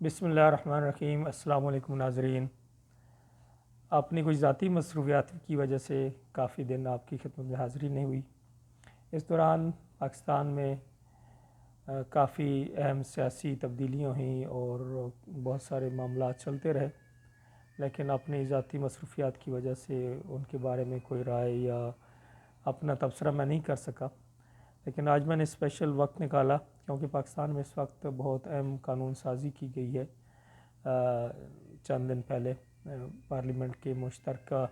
بسم اللہ الرحمن الرحیم۔ السلام علیکم ناظرین۔ اپنی کچھ ذاتی مصروفیات کی وجہ سے کافی دن آپ کی خدمت میں حاضری نہیں ہوئی۔ اس دوران پاکستان میں کافی اہم سیاسی تبدیلیاں ہوئیں اور بہت سارے معاملات چلتے رہے، لیکن اپنی ذاتی مصروفیات کی وجہ سے ان کے بارے میں کوئی رائے یا اپنا تبصرہ میں نہیں کر سکا۔ لیکن آج میں نے اسپیشل وقت نکالا کیونکہ پاکستان میں اس وقت بہت اہم قانون سازی کی گئی ہے۔ چند دن پہلے پارلیمنٹ کے مشترکہ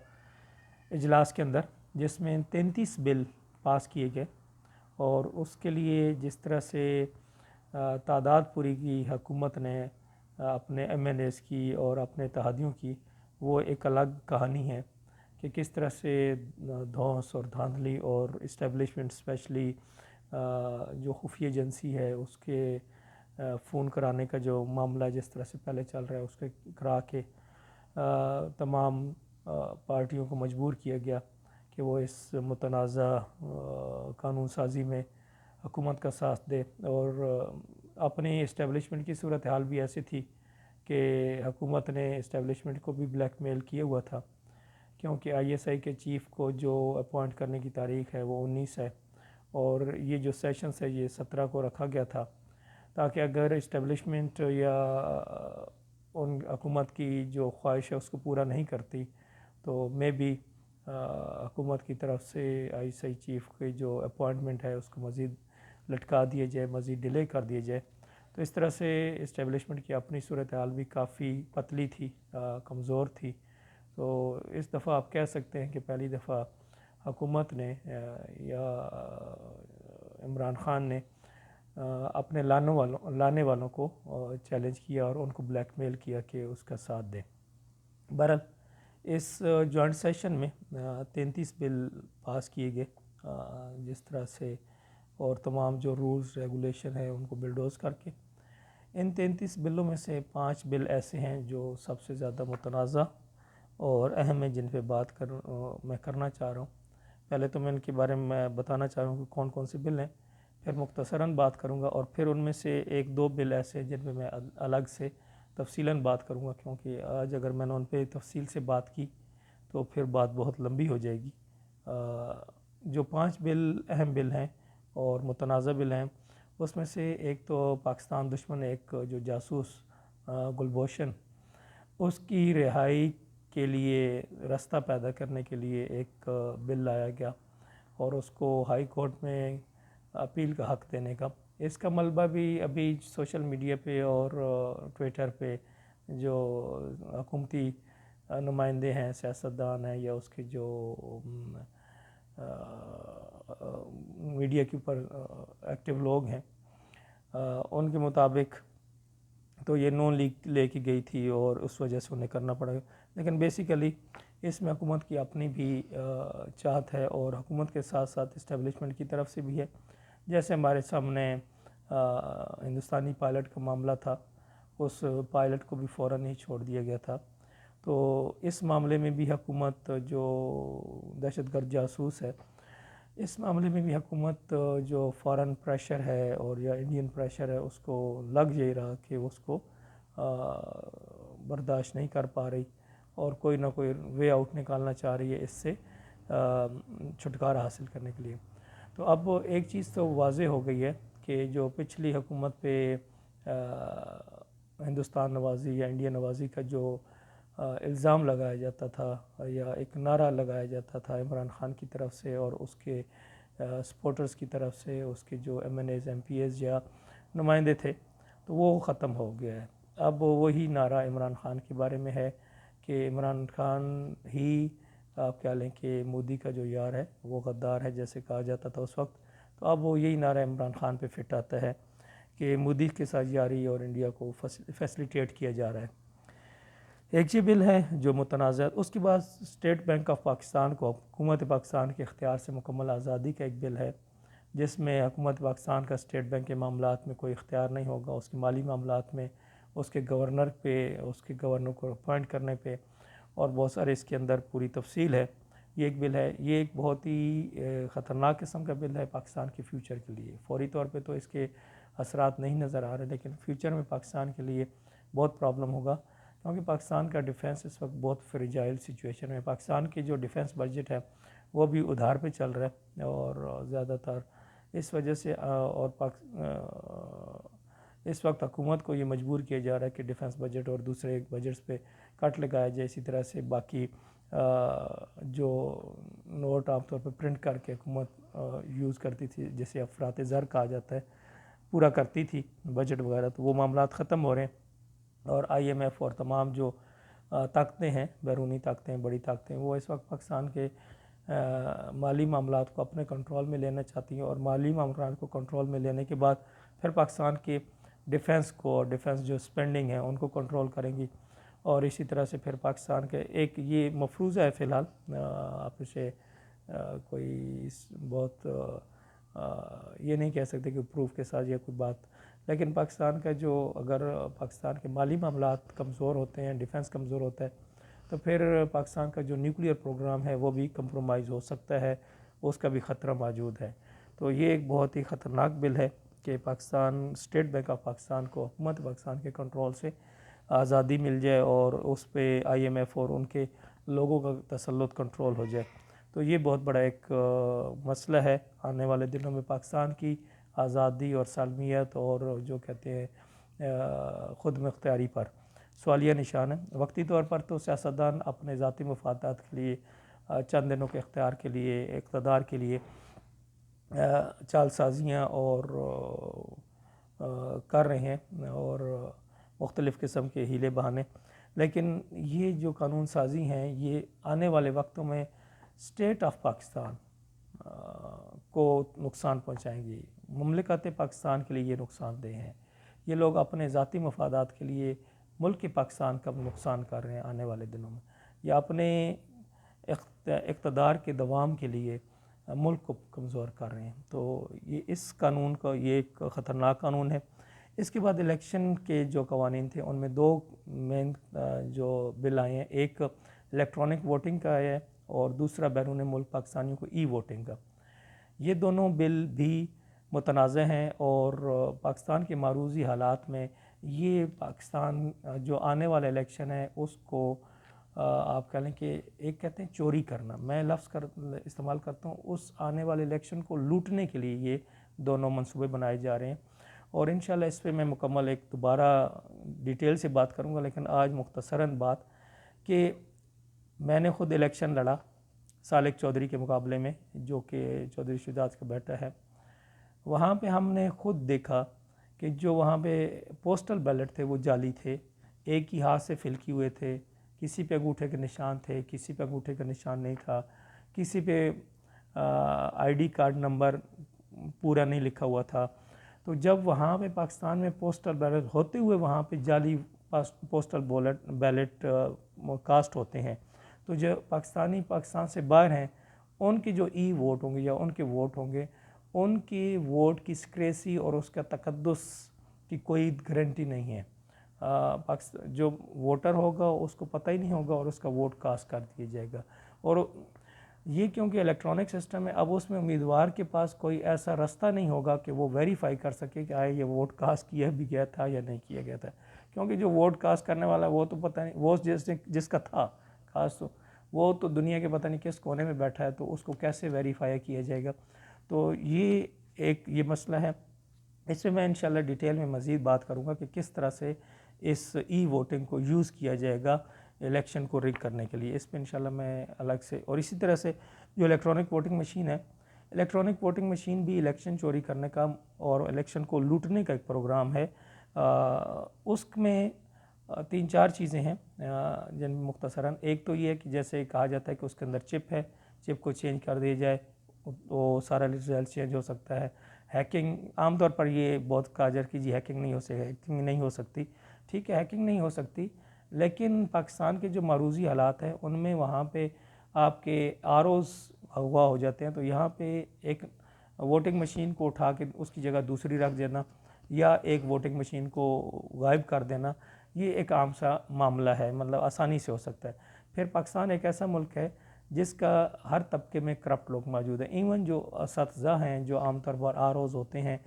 اجلاس کے اندر، جس میں 33 بل پاس کیے گئے، اور اس کے لیے جس طرح سے تعداد پوری کی حکومت نے اپنے ایم این ایز کی اور اپنے اتحادیوں کی، وہ ایک الگ کہانی ہے کہ کس طرح سے دھونس اور دھاندلی اور اسٹیبلشمنٹ اسپیشلی جو خفیہ ایجنسی ہے اس کے فون کرانے کا جو معاملہ جس طرح سے پہلے چل رہا ہے، اس کے کرا کے تمام پارٹیوں کو مجبور کیا گیا کہ وہ اس متنازع قانون سازی میں حکومت کا ساتھ دے۔ اور اپنی اسٹیبلشمنٹ کی صورتحال بھی ایسی تھی کہ حکومت نے اسٹیبلشمنٹ کو بھی بلیک میل کیا ہوا تھا، کیونکہ آئی ایس آئی کے چیف کو جو اپوائنٹ کرنے کی تاریخ ہے وہ 19 ہے، اور یہ جو سیشنز ہے یہ 17 کو رکھا گیا تھا، تاکہ اگر اسٹیبلشمنٹ یا ان حکومت کی جو خواہش ہے اس کو پورا نہیں کرتی تو میں بھی حکومت کی طرف سے آئی ایس آئی چیف کی جو اپوائنٹمنٹ ہے اس کو مزید لٹکا دیا جائے، مزید ڈیلے کر دیا جائے۔ تو اس طرح سے اسٹیبلشمنٹ کی اپنی صورتحال بھی کافی پتلی تھی، کمزور تھی۔ تو اس دفعہ آپ کہہ سکتے ہیں کہ پہلی دفعہ حکومت نے یا عمران خان نے اپنے لانے والوں کو چیلنج کیا اور ان کو بلیک میل کیا کہ اس کا ساتھ دیں۔ بہرحال اس جوائنٹ سیشن میں 33 بل پاس کیے گئے جس طرح سے، اور تمام جو رولز ریگولیشن ہے ان کو بلڈوز کر کے۔ ان 33 بلوں میں سے 5 بل ایسے ہیں جو سب سے زیادہ متنازع اور اہم ہیں، جن پہ بات میں کرنا چاہ رہا ہوں۔ پہلے تو میں ان کے بارے میں بتانا چاہ رہا ہوں کہ کون کون سے بل ہیں، پھر مختصراً بات کروں گا، اور پھر ان میں سے 1-2 بل ایسے ہیں جن پہ میں الگ سے تفصیلاً بات کروں گا، کیونکہ آج اگر میں نے ان پہ تفصیل سے بات کی تو پھر بات بہت لمبی ہو جائے گی۔ جو 5 بل اہم بل ہیں اور متنازع بل ہیں، اس میں سے ایک تو پاکستان دشمن ایک جو جاسوس گلبھوشن، اس کی رہائی کے لیے راستہ پیدا کرنے کے لیے ایک بل لایا گیا، اور اس کو ہائی کورٹ میں اپیل کا حق دینے کا۔ اس کا ملبہ بھی ابھی سوشل میڈیا پہ اور ٹویٹر پہ جو حکومتی نمائندے ہیں، سیاستدان ہیں، یا اس کے جو میڈیا کے اوپر ایکٹیو لوگ ہیں، ان کے مطابق تو یہ نون لیگ لے کے گئی تھی اور اس وجہ سے انہیں کرنا پڑا۔ لیکن بیسیکلی اس میں حکومت کی اپنی بھی چاہت ہے، اور حکومت کے ساتھ ساتھ اسٹیبلشمنٹ کی طرف سے بھی ہے۔ جیسے ہمارے سامنے ہندوستانی پائلٹ کا معاملہ تھا، اس پائلٹ کو بھی فوراً ہی چھوڑ دیا گیا تھا۔ تو اس معاملے میں بھی حکومت جو دہشت گرد جاسوس ہے، اس معاملے میں بھی حکومت جو فارن پریشر ہے اور یا انڈین پریشر ہے اس کو لگ جائے رہا کہ اس کو برداشت نہیں کر پا رہی، اور کوئی نہ کوئی وے آؤٹ نکالنا چاہ رہی ہے اس سے چھٹکارا حاصل کرنے کے لیے۔ تو اب ایک چیز تو واضح ہو گئی ہے کہ جو پچھلی حکومت پہ ہندوستان نوازی یا انڈیا نوازی کا جو الزام لگایا جاتا تھا یا ایک نعرہ لگایا جاتا تھا عمران خان کی طرف سے اور اس کے سپورٹرز کی طرف سے، اس کے جو MNAs, MPAs یا نمائندے تھے، تو وہ ختم ہو گیا ہے۔ اب وہی نعرہ عمران خان کے بارے میں ہے کہ عمران خان ہی آپ کہہ لیں کہ مودی کا جو یار ہے وہ غدار ہے، جیسے کہا جاتا تھا اس وقت۔ تو اب وہ یہی نعرہ عمران خان پہ فٹ آتا ہے کہ مودی کے ساتھ یاری اور انڈیا کو فیسلیٹیٹ کیا جا رہا ہے۔ ایک یہ بل ہے جو متنازع۔ اس کے بعد اسٹیٹ بینک آف پاکستان کو حکومت پاکستان کے اختیار سے مکمل آزادی کا ایک بل ہے، جس میں حکومت پاکستان کا اسٹیٹ بینک کے معاملات میں کوئی اختیار نہیں ہوگا، اس کے مالی معاملات میں، اس کے گورنر پہ، اس کے گورنر کو اپوائنٹ کرنے پہ، اور بہت سارے اس کے اندر پوری تفصیل ہے۔ یہ ایک بل ہے، یہ ایک بہت ہی خطرناک قسم کا بل ہے پاکستان کے فیوچر کے لیے۔ فوری طور پہ تو اس کے اثرات نہیں نظر آ رہے، لیکن فیوچر میں پاکستان کے لیے بہت پرابلم ہوگا، کیونکہ پاکستان کا ڈیفنس اس وقت بہت فریجائل سچویشن ہے. پاکستان کی جو ڈیفنس بجٹ ہے وہ بھی ادھار پہ چل رہا ہے، اور زیادہ تر اس وجہ سے اور اس وقت حکومت کو یہ مجبور کیا جا رہا ہے کہ ڈیفنس بجٹ اور دوسرے بجٹس پہ کٹ لگایا جائے. اسی طرح سے باقی جو نوٹ عام طور پہ پرنٹ کر کے حکومت یوز کرتی تھی، جسے افراط زر کہا جاتا ہے، پورا کرتی تھی بجٹ وغیرہ، تو وہ معاملات ختم ہو رہے ہیں. اور آئی ایم ایف اور تمام جو طاقتیں ہیں، بیرونی طاقتیں، بڑی طاقتیں، وہ اس وقت پاکستان کے مالی معاملات کو اپنے کنٹرول میں لینا چاہتی ہیں، اور مالی معاملات کو کنٹرول میں لینے کے بعد پھر پاکستان کے ڈیفنس کو، ڈیفنس جو سپینڈنگ ہے ان کو کنٹرول کریں گی. اور اسی طرح سے پھر پاکستان کے ایک یہ مفروضہ ہے فی الحال، آپ اسے کوئی بہت یہ نہیں کہہ سکتے کہ پروف کے ساتھ یا کوئی بات، لیکن پاکستان کا جو اگر پاکستان کے مالی معاملات کمزور ہوتے ہیں، ڈیفنس کمزور ہوتا ہے، تو پھر پاکستان کا جو نیوکلیئر پروگرام ہے وہ بھی کمپرومائز ہو سکتا ہے، اس کا بھی خطرہ موجود ہے. تو یہ ایک بہت ہی خطرناک بل ہے کہ Pakistan, state bank of Pakistan کو، حکومت پاکستان کے کنٹرول سے آزادی مل جائے اور اس پہ آئی ایم ایف اور ان کے لوگوں کا تسلط کنٹرول ہو جائے. تو یہ بہت بڑا ایک مسئلہ ہے آنے والے دنوں میں پاکستان کی آزادی اور سالمیت اور جو کہتے ہیں خود مختاری پر سوالیہ نشان ہے. وقتی طور پر تو سیاستدان اپنے ذاتی مفادات کے لیے، چند دنوں کے اختیار کے لیے، اقتدار کے لیے چال سازیاں اور کر رہے ہیں اور مختلف قسم کے ہیلے بہانے، لیکن یہ جو قانون سازی ہیں یہ آنے والے وقتوں میں اسٹیٹ آف پاکستان کو نقصان پہنچائیں گی. مملکت پاکستان کے لیے یہ نقصان دہ ہیں. یہ لوگ اپنے ذاتی مفادات کے لیے ملک پاکستان کا نقصان کر رہے ہیں آنے والے دنوں میں، یا اپنے اقتدار کے دوام کے لیے ملک کو کمزور کر رہے ہیں. تو یہ اس قانون کا یہ ایک خطرناک قانون ہے. اس کے بعد الیکشن کے جو قوانین تھے ان میں دو مین جو بل آئے ہیں، ایک الیکٹرانک ووٹنگ کا ہے اور دوسرا بیرون ملک پاکستانیوں کو ای ووٹنگ کا. یہ دونوں بل بھی متنازع ہیں، اور پاکستان کے معروضی حالات میں یہ پاکستان جو آنے والا الیکشن ہے اس کو آپ کہہ لیں کہ ایک کہتے ہیں چوری کرنا، میں لفظ استعمال کرتا ہوں، اس آنے والے الیکشن کو لوٹنے کے لیے یہ دونوں منصوبے بنائے جا رہے ہیں. اور انشاءاللہ اس پہ میں مکمل ایک دوبارہ ڈیٹیل سے بات کروں گا، لیکن آج مختصراً بات کہ میں نے خود الیکشن لڑا سالک چودھری کے مقابلے میں، جو کہ چودھری شجاعت کا بیٹا ہے. وہاں پہ ہم نے خود دیکھا کہ جو وہاں پہ پوسٹل بیلٹ تھے وہ جعلی تھے، ایک ہی ہاتھ سے فل کیے ہوئے تھے، کسی پہ انگوٹھے کے نشان تھے، کسی پہ انگوٹھے کا نشان نہیں تھا، کسی پہ آئی ڈی کارڈ نمبر پورا نہیں لکھا ہوا تھا. تو جب وہاں پہ پاکستان میں پوسٹل بیلٹ ہوتے ہوئے وہاں پہ جعلی پوسٹل بیلٹ کاسٹ ہوتے ہیں، تو جو پاکستان سے باہر ہیں ان کی جو ای ووٹ ہوں گے یا ان کے ووٹ ہوں گے، ان کی ووٹ کی سکریسی اور اس کا تقدس کی کوئی گارنٹی نہیں ہے. جو ووٹر ہوگا اس کو پتہ ہی نہیں ہوگا اور اس کا ووٹ کاسٹ کر دیا جائے گا. اور یہ کیونکہ الیکٹرانک سسٹم ہے، اب اس میں امیدوار کے پاس کوئی ایسا راستہ نہیں ہوگا کہ وہ ویریفائی کر سکے کہ آیا یہ ووٹ کاسٹ کیا بھی گیا تھا یا نہیں کیا گیا تھا. کیونکہ جو ووٹ کاسٹ کرنے والا وہ تو پتہ نہیں، وہ جس کا تھا کاسٹ، وہ تو دنیا کے پتہ نہیں کس کونے میں بیٹھا ہے، تو اس کو کیسے ویریفائی کیا جائے گا. تو یہ مسئلہ ہے. اس میں انشاءاللہ ڈیٹیل میں مزید بات کروں گا کہ کس طرح سے اس ای ووٹنگ کو یوز کیا جائے گا الیکشن کو ریگ کرنے کے لیے. اس پہ انشاءاللہ میں الگ سے، اور اسی طرح سے جو الیکٹرانک ووٹنگ مشین ہے، الیکٹرانک ووٹنگ مشین بھی الیکشن چوری کرنے کا اور الیکشن کو لوٹنے کا ایک پروگرام ہے. اس میں 3-4 چیزیں ہیں جن میں مختصراً ایک تو یہ ہے کہ جیسے کہا جاتا ہے کہ اس کے اندر چپ ہے، چپ کو چینج کر دیا جائے تو سارا رزلٹ چینج ہو سکتا ہے. ہیکنگ عام طور پر یہ بہت کہا جاتا ہے کہ ہیکنگ نہیں ہو سکتی. ٹھیک ہے، ہیکنگ نہیں ہو سکتی، لیکن پاکستان کے جو معروضی حالات ہیں ان میں وہاں پہ آپ کے آر اوز ہوا ہو جاتے ہیں. تو یہاں پہ ایک ووٹنگ مشین کو اٹھا کے اس کی جگہ دوسری رکھ دینا یا ایک ووٹنگ مشین کو غائب کر دینا، یہ ایک عام سا معاملہ ہے، مطلب آسانی سے ہو سکتا ہے. پھر پاکستان ایک ایسا ملک ہے جس کا ہر طبقے میں کرپٹ لوگ موجود ہیں. ایون جو اساتذہ ہیں جو عام طور پر آر اوز ہوتے ہیں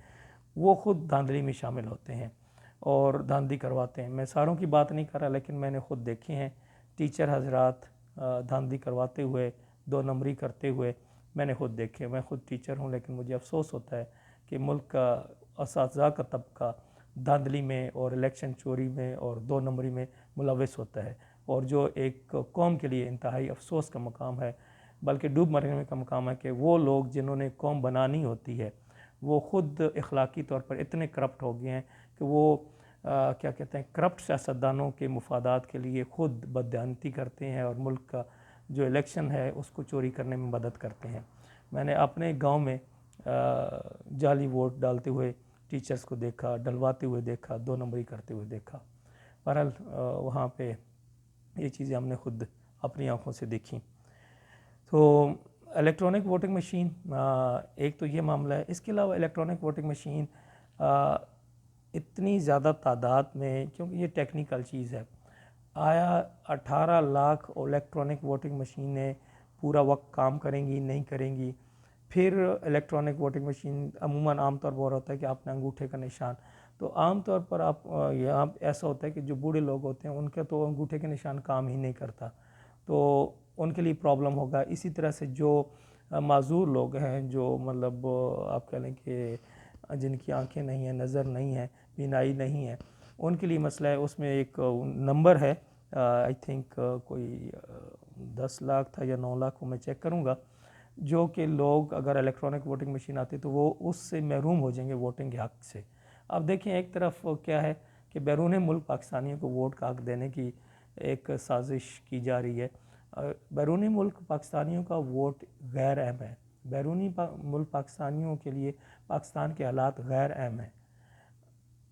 وہ خود دھاندلی میں شامل ہوتے ہیں. اور دھاندلی کرواتے ہیں. میں ساروں کی بات نہیں کر رہا لیکن میں نے خود دیکھے ہیں ٹیچر حضرات دھاندلی کرواتے ہوئے, 2 نمبری کرتے ہوئے میں نے خود دیکھے. میں خود ٹیچر ہوں لیکن مجھے افسوس ہوتا ہے کہ ملک کا اساتذہ کا طبقہ دھاندلی میں اور الیکشن چوری میں اور 2 نمبری میں ملوث ہوتا ہے, اور جو ایک قوم کے لیے انتہائی افسوس کا مقام ہے, بلکہ ڈوب مرنے کا مقام ہے کہ وہ لوگ جنہوں نے قوم بنانی ہوتی ہے وہ خود اخلاقی طور پر اتنے کرپٹ ہو گئے ہیں کہ وہ کیا کہتے ہیں کرپٹ سیاستدانوں کے مفادات کے لیے خود بددیانتی کرتے ہیں اور ملک کا جو الیکشن ہے اس کو چوری کرنے میں مدد کرتے ہیں. میں نے اپنے گاؤں میں جعلی ووٹ ڈالتے ہوئے ٹیچرز کو دیکھا, ڈلواتے ہوئے دیکھا, 2 نمبری کرتے ہوئے دیکھا. بہرحال وہاں پہ یہ چیزیں ہم نے خود اپنی آنکھوں سے دیکھیں. تو الیکٹرانک ووٹنگ مشین ایک تو یہ معاملہ ہے. اس کے علاوہ الیکٹرانک ووٹنگ مشین اتنی زیادہ تعداد میں, کیونکہ یہ ٹیکنیکل چیز ہے, آیا 18 لاکھ الیکٹرانک ووٹنگ مشینیں پورا وقت کام کریں گی, نہیں کریں گی. پھر الیکٹرانک ووٹنگ مشین عموماً عام طور پر ہوتا ہے کہ آپ نے انگوٹھے کا نشان, تو عام طور پر آپ یہاں ایسا ہوتا ہے کہ جو بوڑھے لوگ ہوتے ہیں ان کا تو انگوٹھے کے نشان کام ہی نہیں کرتا, تو ان کے لیے پرابلم ہوگا. اسی طرح سے جو معذور لوگ ہیں, جو مطلب آپ کہہ لیں کہ جن کی آنکھیں نہیں ہیں, نظر نہیں ہے, بینائی نہیں ہے, ان کے لیے مسئلہ ہے. اس میں ایک نمبر ہے آئی تھنک کوئی 10 لاکھ تھا یا 9 لاکھ کو میں چیک کروں گا, جو کہ لوگ اگر الیکٹرانک ووٹنگ مشین آتی تو وہ اس سے محروم ہو جائیں گے ووٹنگ کے حق سے. اب دیکھیں ایک طرف کیا ہے کہ بیرون ملک پاکستانیوں کو ووٹ کا حق دینے کی ایک سازش کی جا رہی ہے. بیرونی ملک پاکستانیوں کا ووٹ غیر اہم ہے. بیرونی ملک پاکستانیوں کے لیے پاکستان کے حالات غیر اہم ہیں.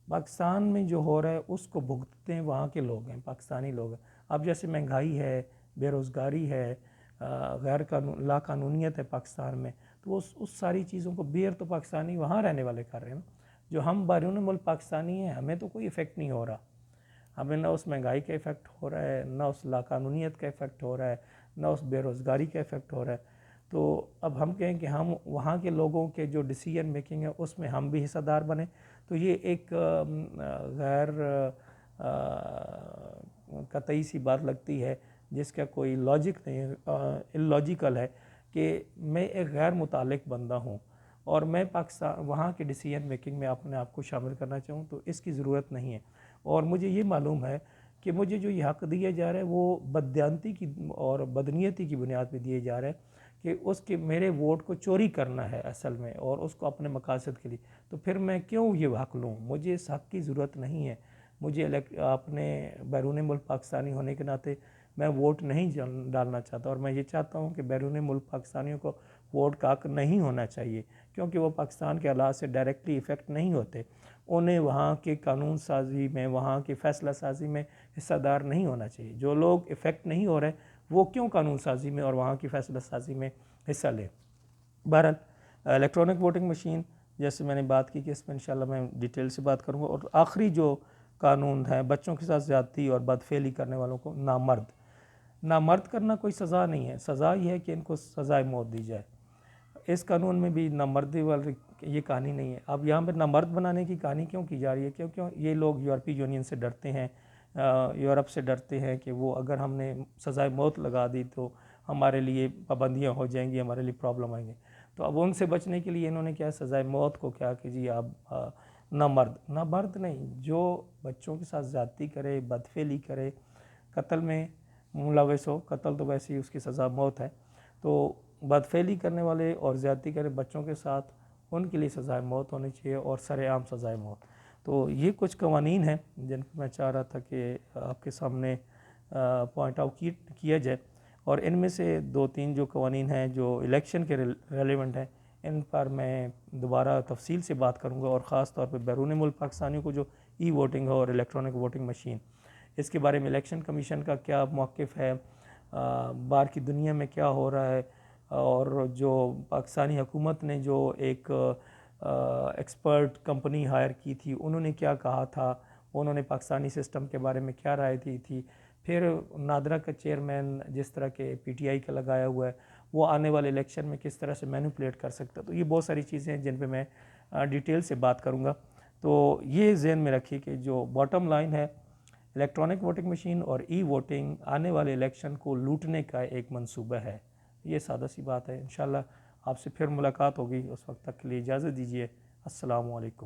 پاکستان میں جو ہو رہا ہے اس کو بھگتتے ہیں وہاں کے لوگ ہیں, پاکستانی لوگ ہیں. اب جیسے مہنگائی ہے, بے روزگاری ہے, غیر لا قانونیت ہے پاکستان میں, تو اس ساری چیزوں کو بیئر تو پاکستانی وہاں رہنے والے کر رہے ہیں. جو ہم بیرون ملک پاکستانی ہیں ہمیں تو کوئی ایفیکٹ نہیں ہو رہا, ہمیں نہ اس مہنگائی کا ایفیکٹ ہو رہا ہے, نہ اس لا قانونیت کا ایفیکٹ ہو رہا ہے, نہ اس بے روزگاری کا ایفیکٹ ہو رہا ہے. تو اب ہم کہیں کہ ہم وہاں کے لوگوں کے جو ڈیسیجن میکنگ ہے اس میں ہم بھی حصہ دار بنیں, تو یہ ایک غیر قطعی سی بات لگتی ہے جس کا کوئی لاجک نہیں ہے, اللاجیکل ہے کہ میں ایک غیر متعلق بندہ ہوں اور میں پاکستان وہاں کے ڈیسیجن میکنگ میں اپنے آپ کو شامل کرنا چاہوں, تو اس کی ضرورت نہیں ہے. اور مجھے یہ معلوم ہے کہ مجھے جو یہ حق دیا جا رہا ہے وہ بددیانتی کی اور بدنیتی کی بنیاد پہ دیے جا رہے ہیں کہ اس کے میرے ووٹ کو چوری کرنا ہے اصل میں, اور اس کو اپنے مقاصد کے لیے. تو پھر میں کیوں یہ حق لوں؟ مجھے اس حق کی ضرورت نہیں ہے. مجھے اپنے بیرون ملک پاکستانی ہونے کے ناطے میں ووٹ نہیں ڈالنا چاہتا, اور میں یہ چاہتا ہوں کہ بیرون ملک پاکستانیوں کو ووٹ کا حق نہیں ہونا چاہیے, کیونکہ وہ پاکستان کے حالات سے ڈائریکٹلی افیکٹ نہیں ہوتے. انہیں وہاں کے قانون سازی میں, وہاں کی فیصلہ سازی میں حصہ دار نہیں ہونا چاہیے. جو لوگ افیکٹ نہیں ہو رہے وہ کیوں قانون سازی میں اور وہاں کی فیصلہ سازی میں حصہ لیں. بہرحال الیکٹرانک ووٹنگ مشین جیسے میں نے بات کی کہ اس میں انشاءاللہ میں ڈیٹیل سے بات کروں گا. اور آخری جو قانون ہے بچوں کے ساتھ زیادتی اور بدفعلی کرنے والوں کو نامرد کرنا کوئی سزا نہیں ہے. سزا یہ ہے کہ ان کو سزائے موت دی جائے. اس قانون میں بھی نامردی والی یہ کہانی نہیں ہے. اب یہاں پہ نامرد بنانے کی کہانی کیوں کی جا رہی ہے؟ کیوں یہ لوگ یورپی یونین سے ڈرتے ہیں, یورپ سے ڈرتے ہیں کہ وہ اگر ہم نے سزائے موت لگا دی تو ہمارے لیے پابندیاں ہو جائیں گی, ہمارے لیے پرابلم آئیں گے. تو اب ان سے بچنے کے لیے انہوں نے کیا سزائے موت کو کیا کہ جی آپ نامرد نہیں, جو بچوں کے ساتھ زیادتی کرے, بدفعلی کرے, قتل میں ملوث ہو, قتل تو ویسے ہی اس کی سزا موت ہے, تو بدفعلی کرنے والے اور زیادتی کرے بچوں کے ساتھ ان کے لیے سزائے موت ہونی چاہیے, اور سر عام سزائے موت. تو یہ کچھ قوانین ہیں جن کو میں چاہ رہا تھا کہ آپ کے سامنے پوائنٹ آؤٹ کیا جائے, اور ان میں سے 2-3 جو قوانین ہیں جو الیکشن کے ریلیونٹ ہیں ان پر میں دوبارہ تفصیل سے بات کروں گا, اور خاص طور پہ بیرون ملک پاکستانیوں کو جو ای ووٹنگ ہے اور الیکٹرانک ووٹنگ مشین, اس کے بارے میں الیکشن کمیشن کا کیا موقف ہے, باہر کی دنیا میں کیا ہو رہا ہے, اور جو پاکستانی حکومت نے جو ایک ایکسپرٹ کمپنی ہائر کی تھی انہوں نے کیا کہا تھا, انہوں نے پاکستانی سسٹم کے بارے میں کیا رائے دی تھی. پھر نادرا کا چیئرمین جس طرح کے پی ٹی آئی کا لگایا ہوا ہے وہ آنے والے الیکشن میں کس طرح سے مینیپولیٹ کر سکتا ہے. تو یہ بہت ساری چیزیں ہیں جن پہ میں ڈیٹیل سے بات کروں گا. تو یہ ذہن میں رکھیے کہ جو باٹم لائن ہے، الیکٹرانک ووٹنگ مشین اور ای ووٹنگ آنے والے الیکشن کو لوٹنے کا ایک منصوبہ ہے. یہ سادہ سی بات ہے. انشاءاللہ آپ سے پھر ملاقات ہوگی. اس وقت تک کے لیے اجازت دیجیے. السلام علیکم.